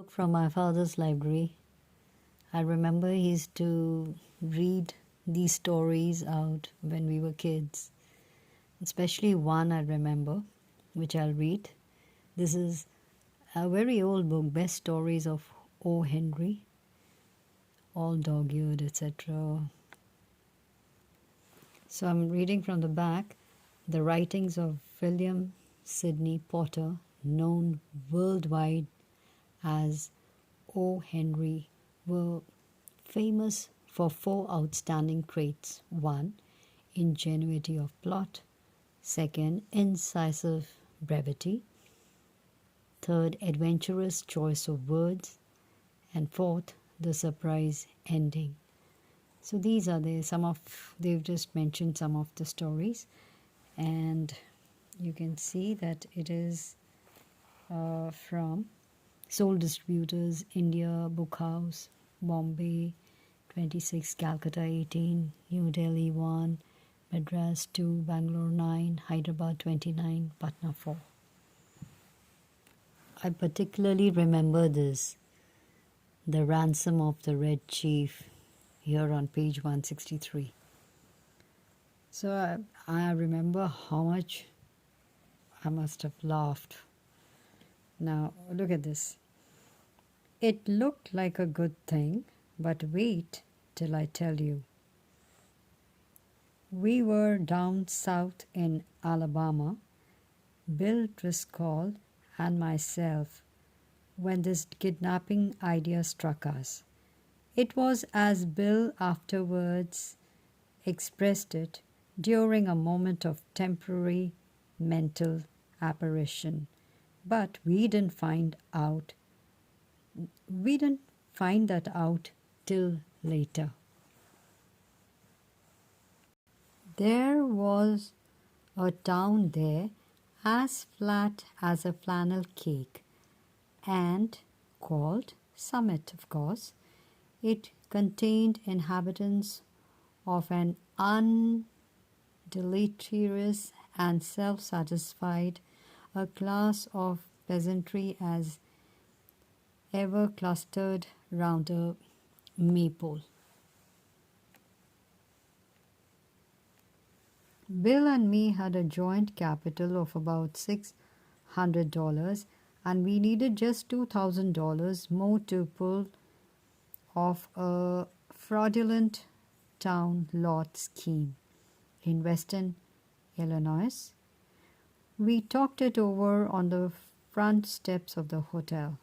From my father's library. I remember he used to read these stories out when we were kids, especially one I remember, which I'll read. This is a very old book, Best Stories of O. Henry, all dog-eared, etc. So I'm reading from the back. The writings of William Sidney Potter, known worldwide as O. Henry, were famous for four outstanding traits. One, ingenuity of plot. Second, incisive brevity. Third, adventurous choice of words. And fourth, the surprise ending. So these are they've just mentioned some of the stories, and you can see that it is from Sole Distributors, India, Book House, Bombay 26, Calcutta 18, New Delhi 1, Madras 2, Bangalore 9, Hyderabad 29, Patna 4. I particularly remember this, The Ransom of the Red Chief, here on page 163. So I remember how much I must have laughed. Now look at this. It looked like a good thing, but wait till I tell you. We were down south in Alabama, Bill Driscoll and myself, when this kidnapping idea struck us. It was, as Bill afterwards expressed it, during a moment of temporary mental apparition. But we didn't find that out till later. There was a town there as flat as a flannel cake and called Summit, of course. It contained inhabitants of an undeleterious and self-satisfied, a class of peasantry as ever clustered round a maypole. Bill and me had a joint capital of about $600, and we needed just $2,000 more to pull off a fraudulent town lot scheme in western Illinois. We talked it over on the front steps of the hotel.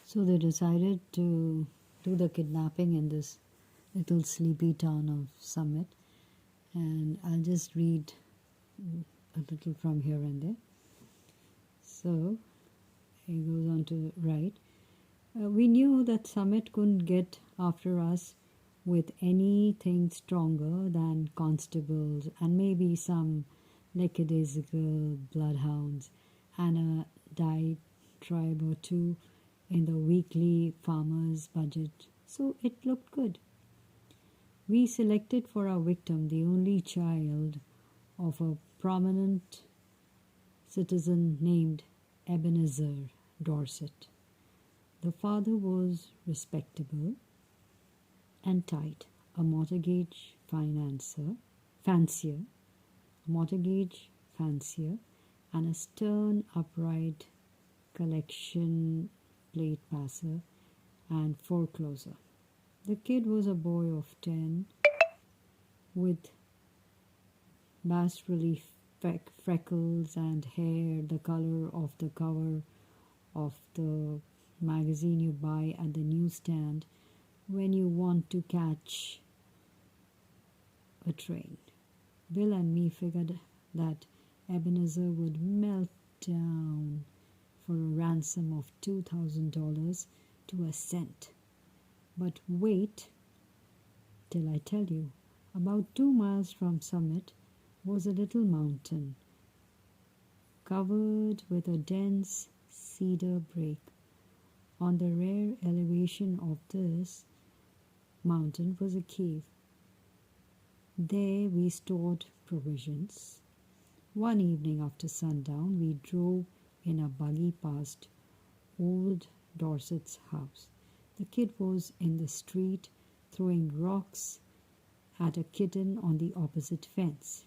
So they decided to do the kidnapping in this little sleepy town of Summit. And I'll just read a little from here and there. So he goes on to write, we knew that Summit couldn't get after us with anything stronger than constables and maybe some lackadaisical bloodhounds and a diatribe or two in the weekly farmer's budget, so it looked good. We selected for our victim the only child of a prominent citizen named Ebenezer Dorset. The father was respectable and tight, a mortgage fancier, and a stern, upright collection plate passer and forecloser. The kid was a boy of 10 with bas-relief freckles and hair the color of the cover of the magazine you buy at the newsstand when you want to catch a train. Bill and me figured that Ebenezer would melt down for a ransom of $2,000 to a cent. But wait till I tell you. About 2 miles from Summit was a little mountain covered with a dense cedar brake. On the rear elevation of this mountain was a cave. There we stored provisions. One evening after sundown, we drove in a buggy past old Dorset's house. The kid was in the street throwing rocks at a kitten on the opposite fence.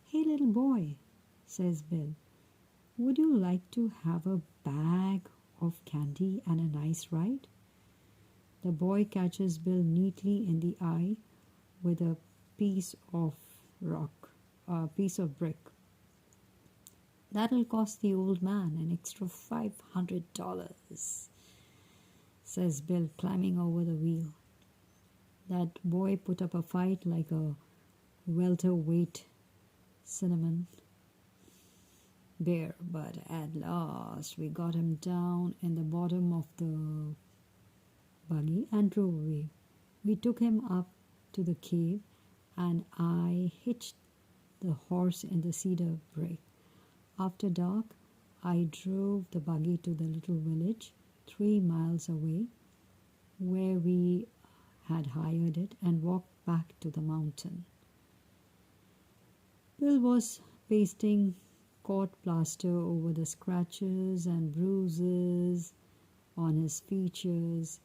"Hey, little boy," says Bill, "would you like to have a bag of candy and a nice ride?" The boy catches Bill neatly in the eye with a piece of piece of brick. "That'll cost the old man an extra $500, says Bill, climbing over the wheel. That boy put up a fight like a welterweight cinnamon bear, but at last we got him down in the bottom of the buggy and drove away. We took him up to the cave and I hitched the horse in the cedar brake. After dark, I drove the buggy to the little village 3 miles away where we had hired it and walked back to the mountain. Bill was pasting court plaster over the scratches and bruises on his features.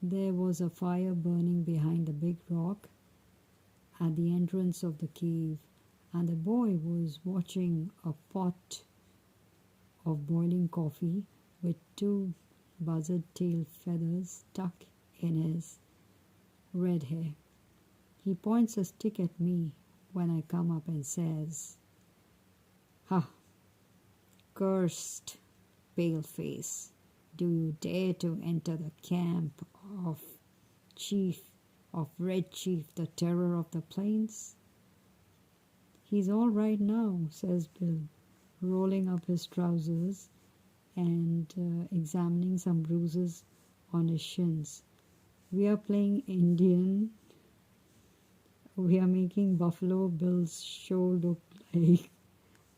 There was a fire burning behind the big rock at the entrance of the cave, and the boy was watching a pot of boiling coffee with 2 buzzard tail feathers stuck in his red hair. He points a stick at me when I come up and says, "Ha, cursed paleface, do you dare to enter the camp of Red Chief, the terror of the plains?" "He's all right now," says Bill, rolling up his trousers and examining some bruises on his shins. "We are playing Indian. We are making Buffalo Bill's show look like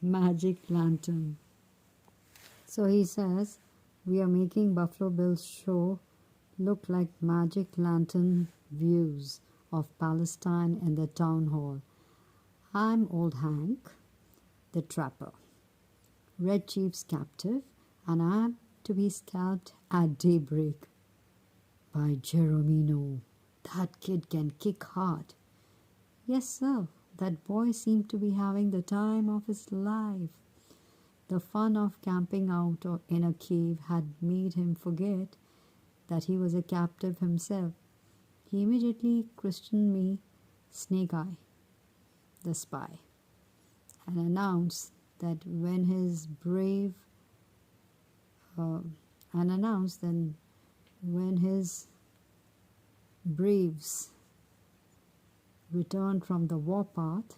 Magic Lantern." So he says, "We are making Buffalo Bill's show look like Magic Lantern views of Palestine in the town hall. I'm Old Hank, the trapper, Red Chief's captive, and I'm to be scalped at daybreak. By Jeromino, that kid can kick hard." Yes, sir, that boy seemed to be having the time of his life. The fun of camping out in a cave had made him forget that he was a captive himself. He immediately christened me Snake Eye, the spy, and announced that when his braves returned from the warpath,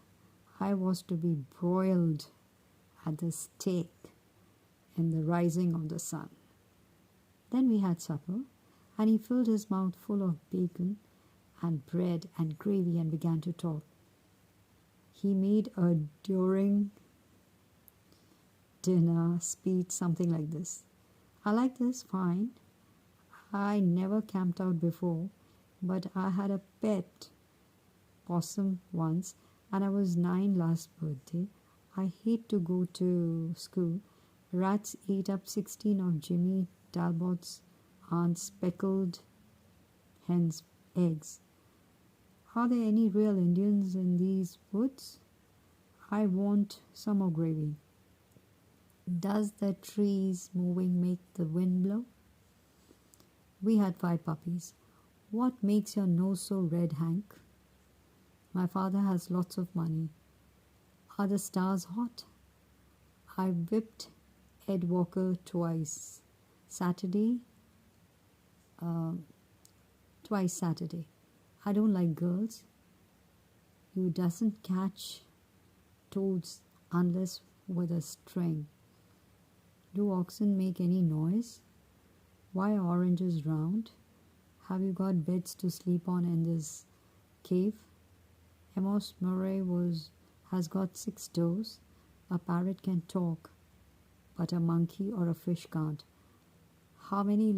I was to be broiled at the stake in the rising of the sun. Then we had supper, and he filled his mouth full of bacon and bread and gravy and began to talk. He made a during dinner speech something like this: "I like this fine. I never camped out before, but I had a pet possum once, and I was 9 last birthday. I hate to go to school. Rats ate up 16 of Jimmy Talbot's aunt's speckled hen's eggs. Are there any real Indians in these woods? I want some more gravy. Does the trees moving make the wind blow? We had 5 puppies. What makes your nose so red, Hank? My father has lots of money. Are the stars hot? I whipped Ed Walker twice Saturday. I don't like girls. You doesn't catch toads unless with a string. Do oxen make any noise? Why are oranges round? Have you got beds to sleep on in this cave? Amos Murray has got 6 toes. A parrot can talk, but a monkey or a fish can't. How many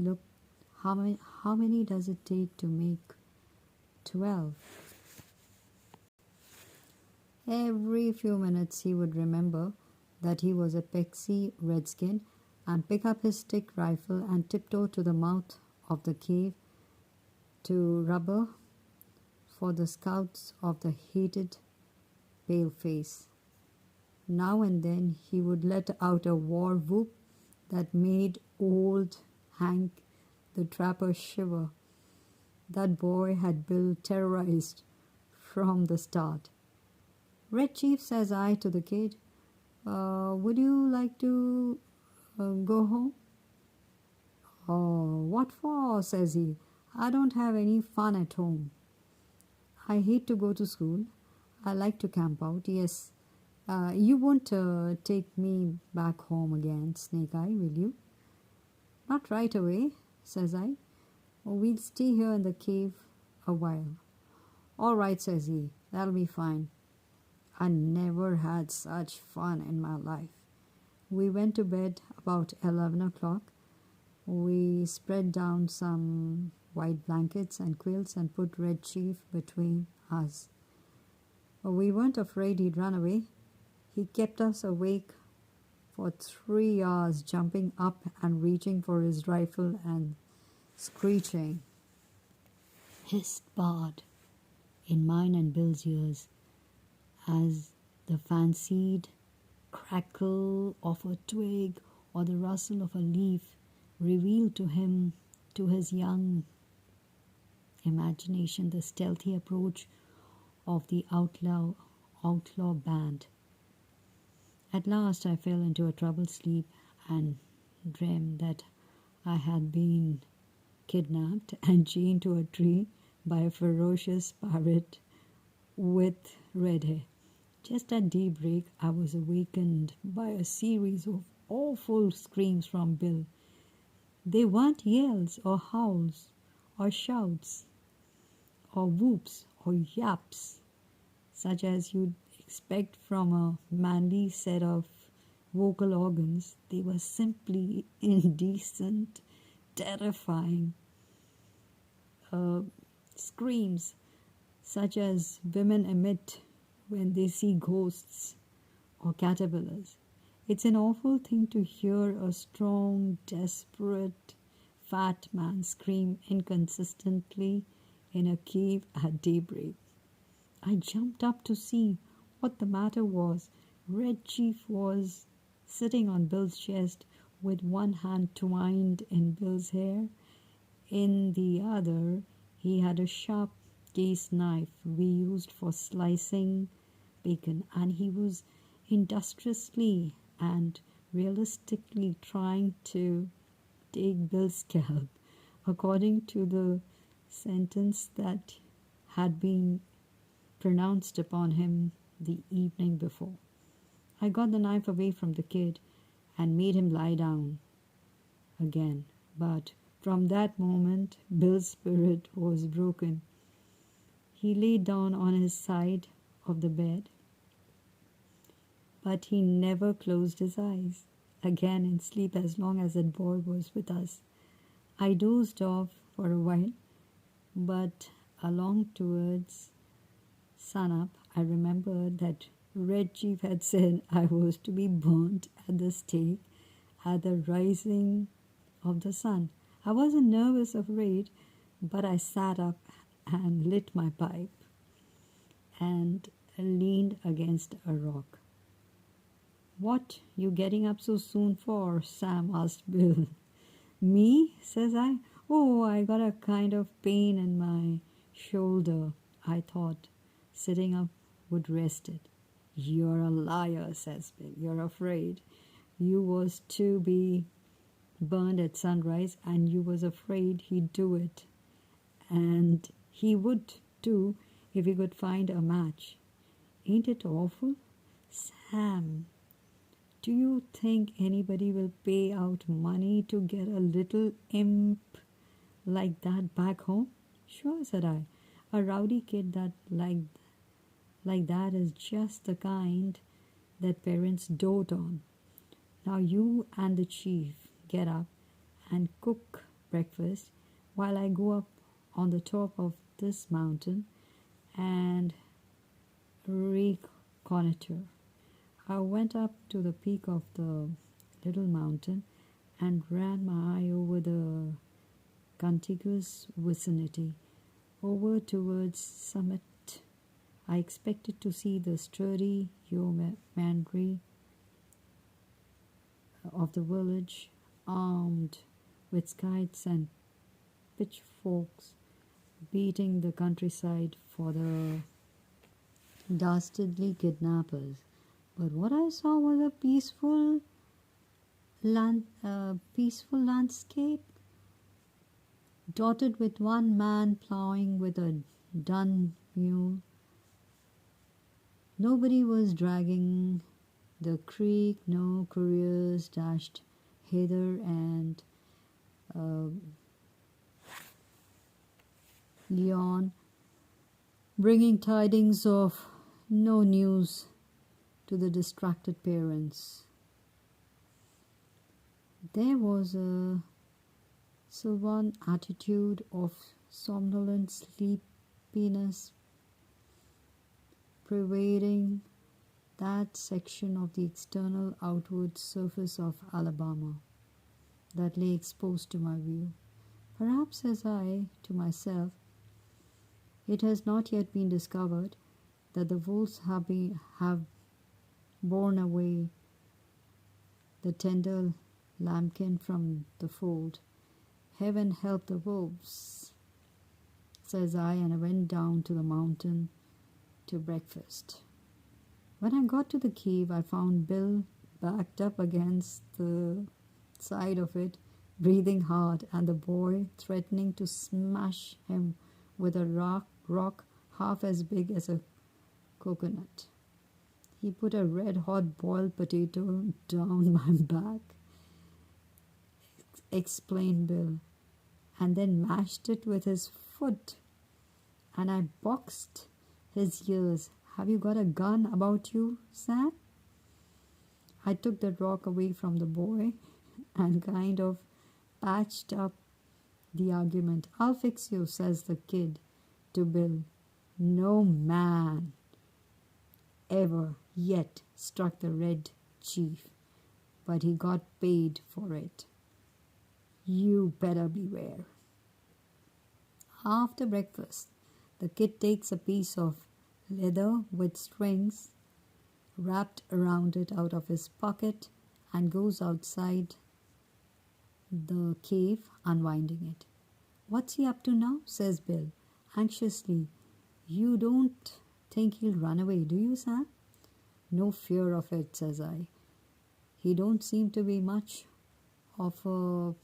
does it take to make 12? Every few minutes he would remember that he was a pixie redskin and pick up his stick rifle and tiptoe to the mouth of the cave to rubber for the scouts of the hated paleface. Now and then he would let out a war whoop that made old Hank the trapper shiver. That boy had Bill terrorized from the start. "Red Chief," says I to the kid, "would you like to go home?" "Oh, what for?" says he. "I don't have any fun at home. I hate to go to school. I like to camp out. Yes, you won't take me back home again, Snake Eye, will you?" "Not right away," says I. "Oh, we'll stay here in the cave a while." "All right," says he. "That'll be fine." I never had such fun in my life. We went to bed about 11 o'clock. We spread down some white blankets and quilts and put Red Chief between us. We weren't afraid he'd run away. He kept us awake for 3 hours, jumping up and reaching for his rifle and screeching. Hissed Bard in mine and Bill's ears as the fancied crackle of a twig or the rustle of a leaf revealed to him, to his young imagination, the stealthy approach of the outlaw band. At last I fell into a troubled sleep and dreamed that I had been kidnapped and chained to a tree by a ferocious pirate with red hair. Just at daybreak, I was awakened by a series of awful screams from Bill. They weren't yells or howls or shouts or whoops or yaps, such as you'd expect from a manly set of vocal organs. They were simply indecent, terrifying screams, such as women emit when they see ghosts or caterpillars. It's an awful thing to hear a strong, desperate, fat man scream inconsistently in a cave at daybreak. I jumped up to see what the matter was. Red Chief was sitting on Bill's chest with one hand twined in Bill's hair. In the other, he had a sharp case knife we used for slicing bacon, and he was industriously and realistically trying to take Bill's scalp according to the sentence that had been pronounced upon him the evening before. I got the knife away from the kid and made him lie down again, but from that moment Bill's spirit was broken. He lay down on his side of the bed, but he never closed his eyes again in sleep as long as that boy was with us. I dozed off for a while, but along towards sunup, I remembered that Red Chief had said I was to be burnt at the stake at the rising of the sun. I wasn't nervous or afraid, but I sat up and lit my pipe and leaned against a rock. "What you getting up so soon for?" Sam asked Bill. "Me?" says I. "Oh, I got a kind of pain in my shoulder. I thought sitting up would rest it." "You're a liar," says Bill. "You're afraid. You was to be burned at sunrise, and you was afraid he'd do it. And he would too if he could find a match. Ain't it awful? Sam, do you think anybody will pay out money to get a little imp like that back home?" "Sure," said I. "A rowdy kid that like that is just the kind that parents dote on. Now you and the chief get up and cook breakfast while I go up on the top of this mountain and reconnoiter. I went up to the peak of the little mountain and ran my eye over the contiguous vicinity. Over towards summit, I expected to see the sturdy yeomanry of the village, armed with scythes and pitchforks, beating the countryside for the dastardly kidnappers. But what I saw was a peaceful landscape, dotted with one man ploughing with a dun mule. Nobody was dragging the creek, no couriers dashed hither and yon, bringing tidings of no news to the distracted parents. There was a serene attitude of somnolent sleepiness pervading that section of the external outward surface of Alabama that lay exposed to my view. Perhaps, says I to myself, it has not yet been discovered that the wolves have borne away the tender lambkin from the fold. Heaven help the wolves, says I, and I went down to the mountain to breakfast. When I got to the cave, I found Bill backed up against the side of it, breathing hard, and the boy threatening to smash him with a rock half as big as a coconut. He put a red-hot boiled potato down my back, explained Bill, and then mashed it with his foot. And I boxed his ears. Have you got a gun about you, Sam? I took the rock away from the boy and kind of patched up the argument. I'll fix you, says the kid to Bill. No man ever yet struck the Red Chief, but he got paid for it. You better beware. After breakfast, the kid takes a piece of leather with strings wrapped around it out of his pocket and goes outside the cave, unwinding it. What's he up to now? Says Bill, anxiously. You don't think he'll run away, do you, Sam? No fear of it, says I. He don't seem to be much of a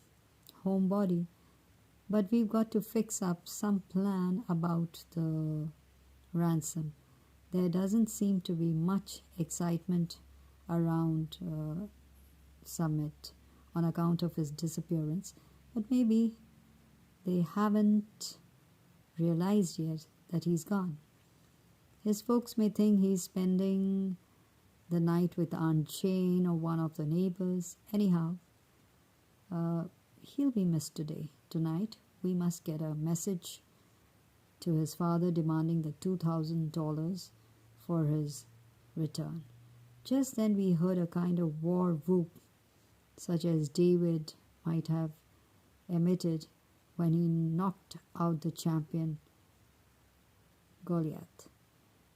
homebody, but we've got to fix up some plan about the ransom. There doesn't seem to be much excitement around Summit on account of his disappearance, but maybe they haven't realized yet that he's gone. His folks may think he's spending the night with Aunt Jane or one of the neighbors. Anyhow, he'll be missed tonight. We must get a message to his father demanding the $2,000 for his return. Just then we heard a kind of war whoop, such as David might have emitted when he knocked out the champion Goliath.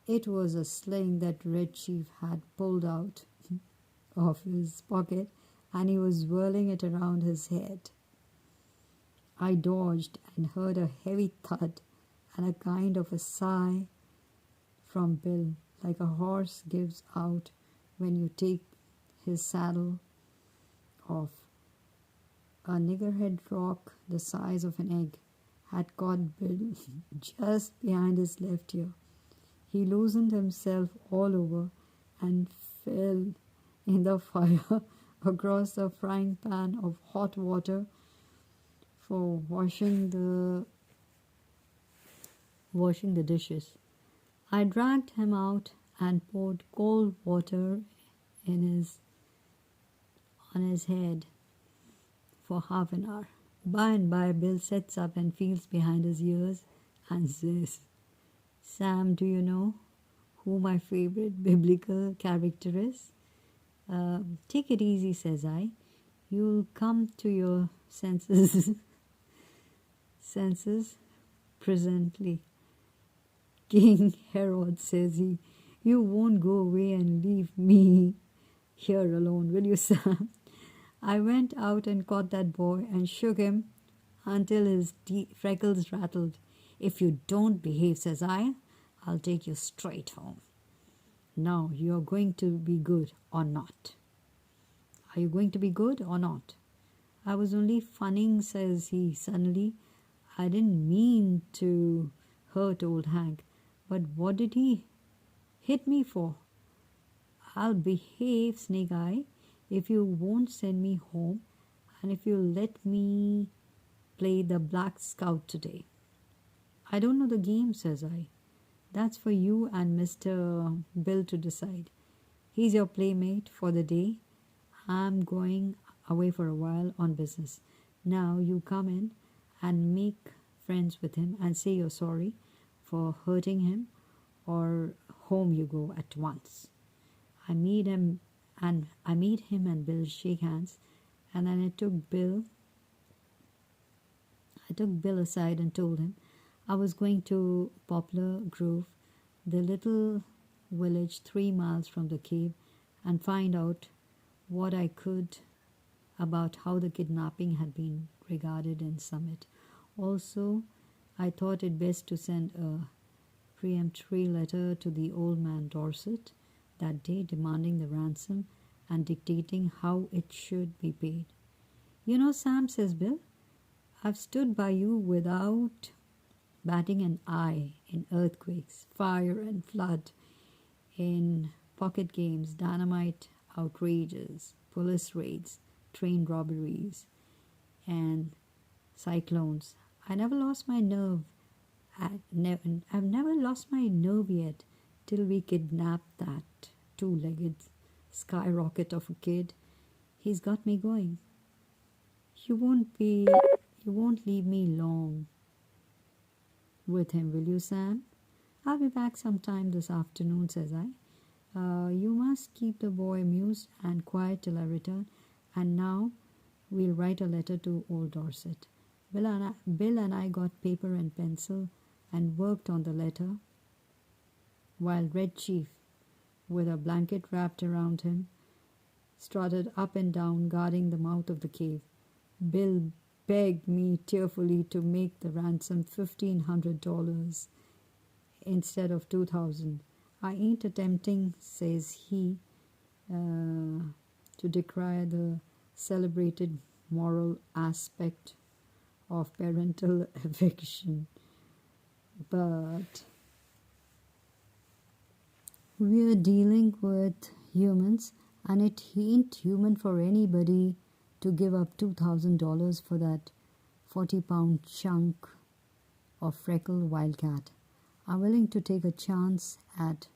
It was a sling that Red Chief had pulled out of his pocket, and he was whirling it around his head. I dodged and heard a heavy thud and a kind of a sigh from Bill, like a horse gives out when you take his saddle off. A niggerhead rock the size of an egg had caught Bill just behind his left ear. He loosened himself all over and fell in the fire across the frying pan of hot water for washing the dishes. I dragged him out and poured cold water on his head for half an hour. By and by, Bill sits up and feels behind his ears and says, Sam, do you know who my favorite biblical character is? Take it easy, says I. You'll come to your senses, senses presently. King Herod, says he, you won't go away and leave me here alone, will you, Sam? I went out and caught that boy and shook him until his freckles rattled. If you don't behave, says I, I'll take you straight home. Now, you're going to be good or not? Are you going to be good or not? I was only funning, says he suddenly. I didn't mean to hurt old Hank, but what did he hit me for? I'll behave, Snake Eye, if you won't send me home and if you let me play the Black Scout today. I don't know the game, says I. That's for you and Mr. Bill to decide. He's your playmate for the day. I'm going away for a while on business. Now you come in and make friends with him and say you're sorry for hurting him, or home you go at once. I meet him and Bill shake hands, and then I took Bill aside and told him I was going to Poplar Grove, the little village 3 miles from the cave, and find out what I could about how the kidnapping had been regarded in Summit. Also, I thought it best to send a peremptory letter to the old man Dorset that day, demanding the ransom and dictating how it should be paid. You know, Sam, says Bill, I've stood by you without batting an eye in earthquakes, fire and flood, in pocket games, dynamite outrages, police raids, train robberies, and cyclones. I never lost my nerve. I've never lost my nerve yet till we kidnapped that two-legged skyrocket of a kid. He's got me going. You won't leave me long with him, will you, Sam? I'll be back sometime this afternoon, says I. You must keep the boy amused and quiet till I return. And now we'll write a letter to old Dorset. Bill and I got paper and pencil and worked on the letter, while Red Chief, with a blanket wrapped around him, strutted up and down guarding the mouth of the cave. Bill begged me tearfully to make the ransom $1,500 instead of $2,000. I ain't attempting, says he, to decry the celebrated moral aspect of parental affection, but we're dealing with humans, and it ain't human for anybody to give up $2,000 for that 40-pound chunk of freckled wildcat. I'm willing to take a chance at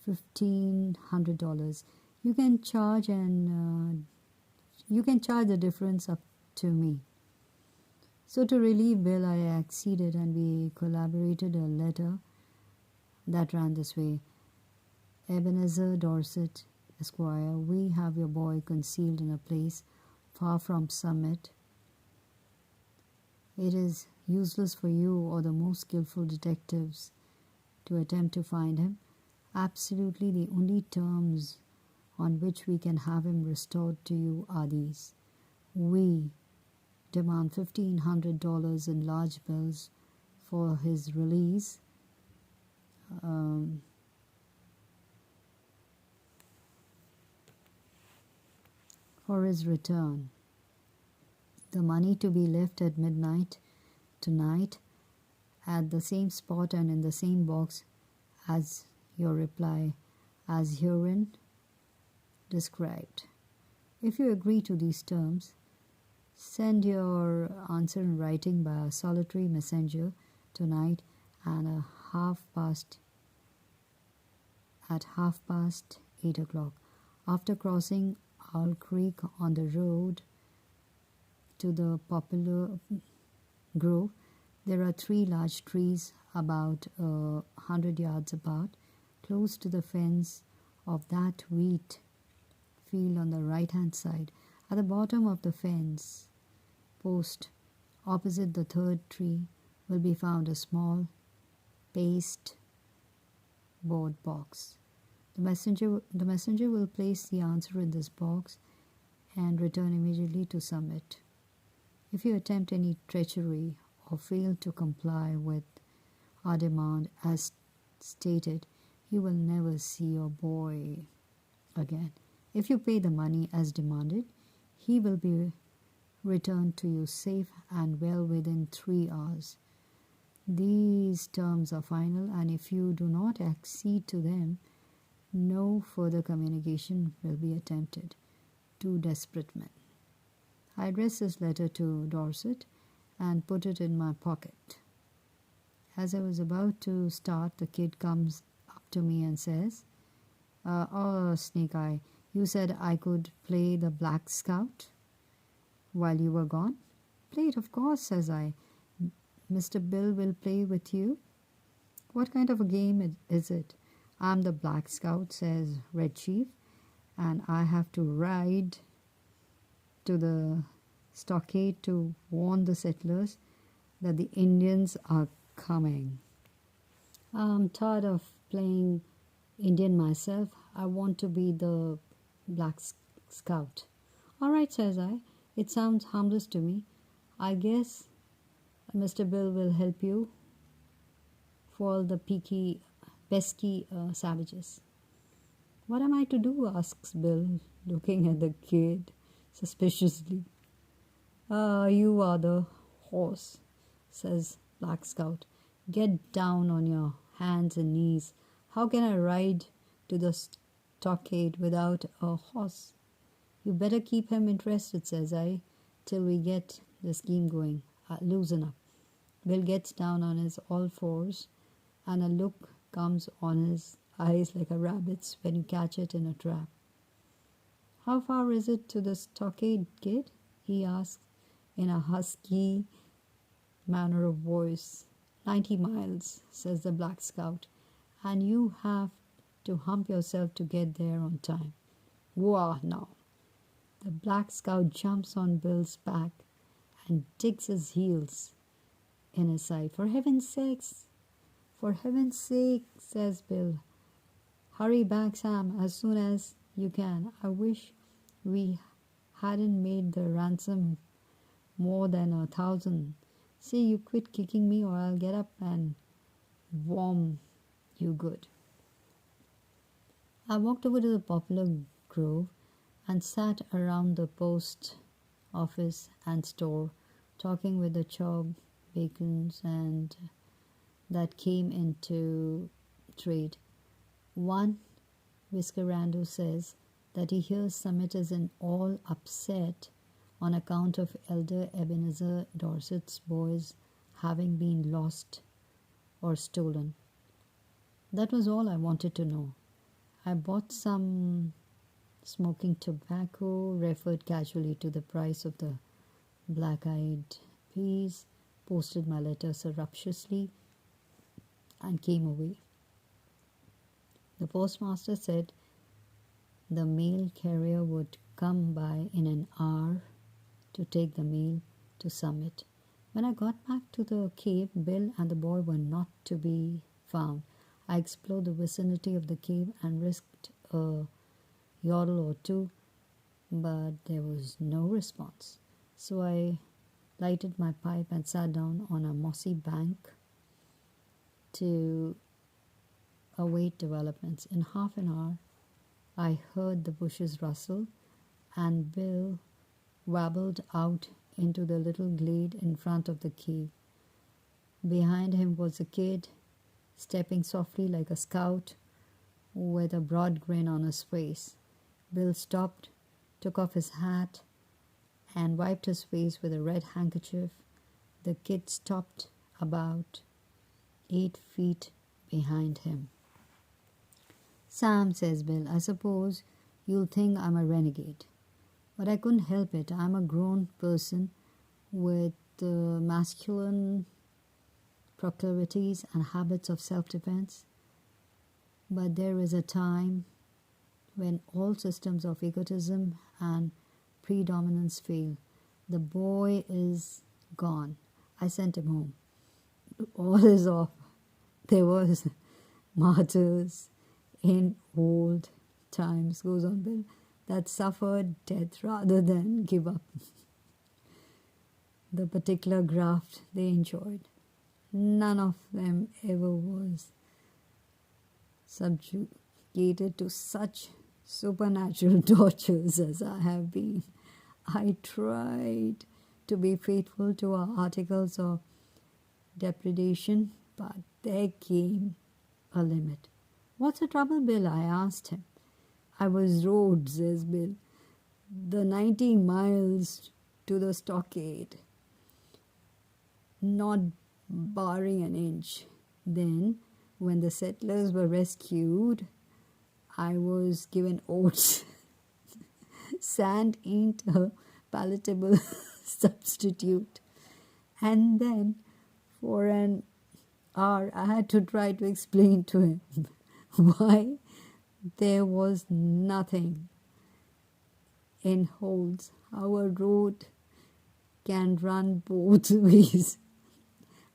$1,500. You can charge the difference up to me. So to relieve Bill, I acceded, and we collaborated a letter that ran this way. Ebenezer Dorset, Esquire, we have your boy concealed in a place far from Summit. It is useless for you or the most skillful detectives to attempt to find him. Absolutely the only terms on which we can have him restored to you are these. We demand $1,500 in large bills for his release, for his return. The money to be left at midnight tonight at the same spot and in the same box as your reply, as herein described. If you agree to these terms, send your answer in writing by a solitary messenger tonight and at half past 8 o'clock. After crossing Owl Creek on the road to the Poplar Grove, there are 3 large trees about 100 yards apart. close to the fence of that wheat field on the right-hand side. At the bottom of the fence post, opposite the third tree, will be found a small paste board box. The messenger will place the answer in this box and return immediately to Summit. If you attempt any treachery or fail to comply with our demand as stated, you will never see your boy again. If you pay the money as demanded, he will be returned to you safe and well within 3 hours. These terms are final, and if you do not accede to them, no further communication will be attempted. 2 desperate men. I addressed this letter to Dorset and put it in my pocket. As I was about to start, the kid comes up to me and says, "Oh, Snake Eye, you said I could play the Black Scout while you were gone?" "Play it, of course," says I. "Mr. Bill will play with you." "What kind of a game is it?" "I'm the Black Scout," says Red Chief, "and I have to ride to the stockade to warn the settlers that the Indians are coming. I'm tired of playing Indian myself. I want to be the Black Scout." "All right," says I. "It sounds harmless to me. I guess Mr. Bill will help you foil the pesky savages." "What am I to do?" asks Bill, looking at the kid suspiciously. You are the horse," says Black Scout. "Get down on your hands and knees. How can I ride to the stockade without a horse?" "You better keep him interested," says I, "till we get the scheme going. Loosen up." Bill gets down on his all fours, and a look comes on his eyes like a rabbit's when you catch it in a trap. "How far is it to the stockade, kid?" he asks in a husky manner of voice. 90 miles, says the Black Scout, "and you have to hump yourself to get there on time." "Whoa, now." The Black Scout jumps on Bill's back and digs his heels in his side. For heaven's sake, says Bill. "Hurry back, Sam, as soon as you can. I wish we hadn't made the ransom more than 1,000. See, you quit kicking me or I'll get up and warm you good." I walked over to the Poplar Grove and sat around the post office and store, talking with the Chob Bacons and that came into trade. One Whiskerando says that he hears Summit is in all upset on account of Elder Ebenezer Dorset's boys having been lost or stolen. That was all I wanted to know. I bought some smoking tobacco, referred casually to the price of the black-eyed peas, posted my letter surreptitiously, and came away. The postmaster said the mail carrier would come by in an hour to take the mail to Summit. When I got back to the cave, Bill and the boy were not to be found. I explored the vicinity of the cave and risked a yodel or two, but there was no response. So I lighted my pipe and sat down on a mossy bank to await developments. In half an hour, I heard the bushes rustle, and Bill wabbled out into the little glade in front of the cave. Behind him was a kid, stepping softly like a scout, with a broad grin on his face. Bill stopped, took off his hat, and wiped his face with a red handkerchief. The kid stopped about 8 feet behind him. "Sam," says Bill, "I suppose you'll think I'm a renegade. But I couldn't help it. I'm a grown person with masculine proclivities and habits of self-defense. But there is a time when all systems of egotism and predominance fail. The boy is gone. I sent him home. All is off. There was martyrs in old times, goes on Bill, that suffered death rather than give up the particular graft they enjoyed. None of them ever was subjugated to such supernatural tortures as I have been. I tried to be faithful to our articles of depredation, but there came a limit. What's the trouble, Bill? I asked him. I was rowed, says Bill, the 90 miles to the stockade, not barring an inch. Then, when the settlers were rescued, I was given oats. Sand ain't a palatable substitute. And then, for an hour, I had to try to explain to him why there was nothing in holes. Our road can run both ways.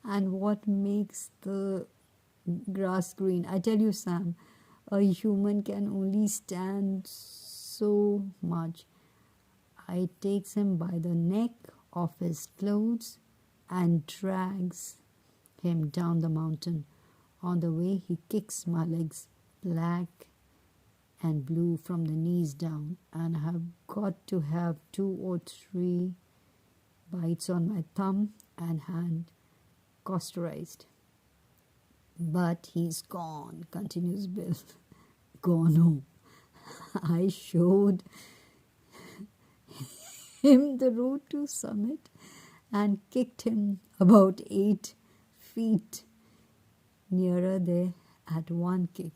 And what makes the grass green? I tell you, Sam, a human can only stand so much. I takes him by the neck of his clothes and drags him down the mountain. On the way, he kicks my legs black and blue from the knees down, and I have got to have 2 or 3 bites on my thumb and hand cauterized. But he's gone, continues Bill. Gone home. I showed him the road to summit and kicked him about 8 feet nearer there at one kick.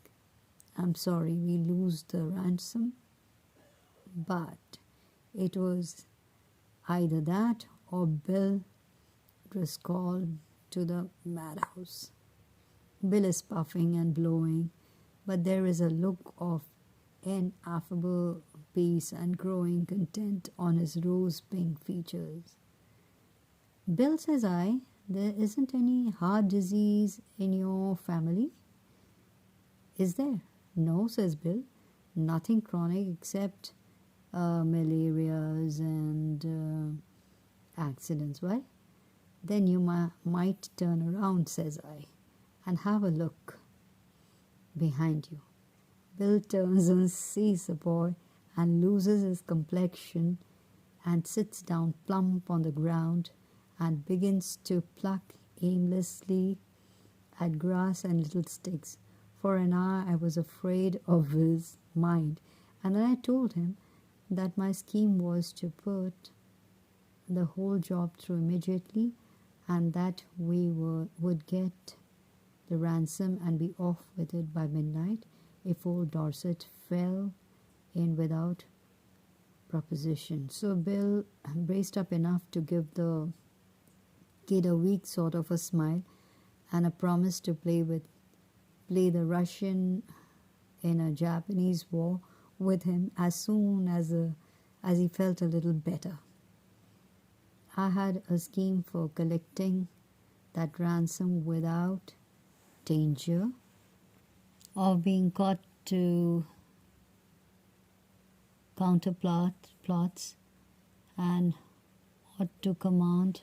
I'm sorry, we lose the ransom, but it was either that or Bill was called to the madhouse. Bill is puffing and blowing, but there is a look of ineffable peace and growing content on his rose-pink features. Bill, says I, there isn't any heart disease in your family, is there? No, says Bill, nothing chronic except malarias and accidents. Well, then you might turn around, says I, and have a look behind you. Bill turns and sees the boy and loses his complexion and sits down plump on the ground and begins to pluck aimlessly at grass and little sticks. For an hour I was afraid of his mind, and then I told him that my scheme was to put the whole job through immediately and that we would get the ransom and be off with it by midnight if old Dorset fell in without proposition. So Bill braced up enough to give the kid a weak sort of a smile and a promise to play the Russian in a Japanese war with him as soon as he felt a little better. I had a scheme for collecting that ransom without danger of being caught to counterplots and ought to command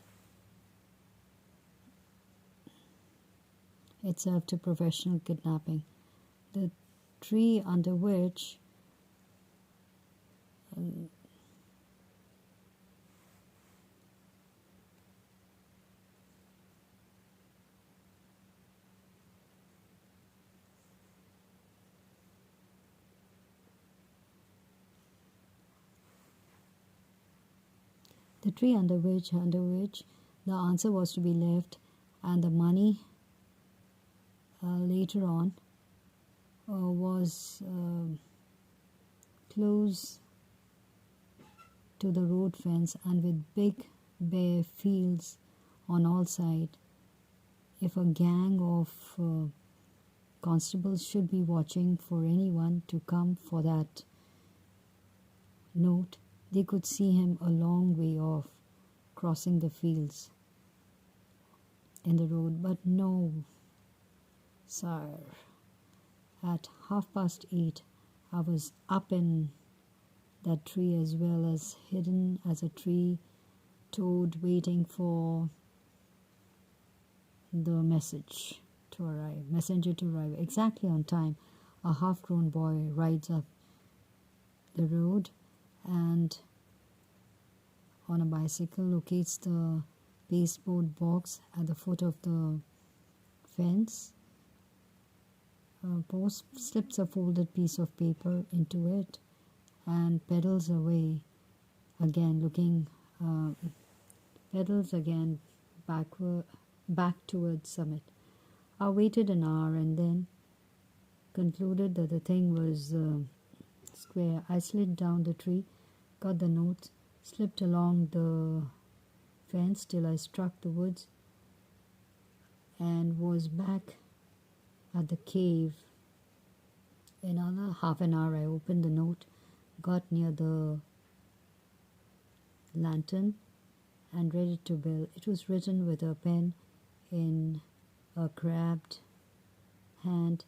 itself to professional kidnapping. The tree under which under which the answer was to be left, and the money later on was close to the road fence and with big bare fields on all sides. If a gang of Constables should be watching for anyone to come for that note. They could see him a long way off, crossing the fields in the road. But no, sir. At 8:30, I was up in that tree as well as hidden as a tree toad, waiting for the messenger to arrive exactly on time. A half-grown boy rides up the road and on a bicycle locates the pasteboard box at the foot of the fence. Post slips a folded piece of paper into it and pedals away again, pedals again back towards summit. I waited an hour and then concluded that the thing was square. I slid down the tree, got the notes, slipped along the fence till I struck the woods and was back at the cave. In another half an hour I opened the note, got near the lantern and read it to Bill. It was written with a pen in a crabbed hand,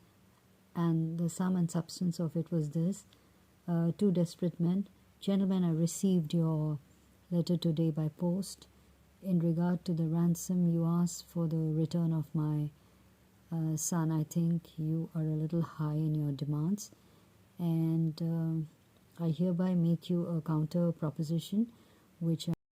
and the sum and substance of it was this: two desperate men. Gentlemen, I received your letter today by post. In regard to the ransom you asked for the return of my son, I think you are a little high in your demands, and I hereby make you a counter proposition which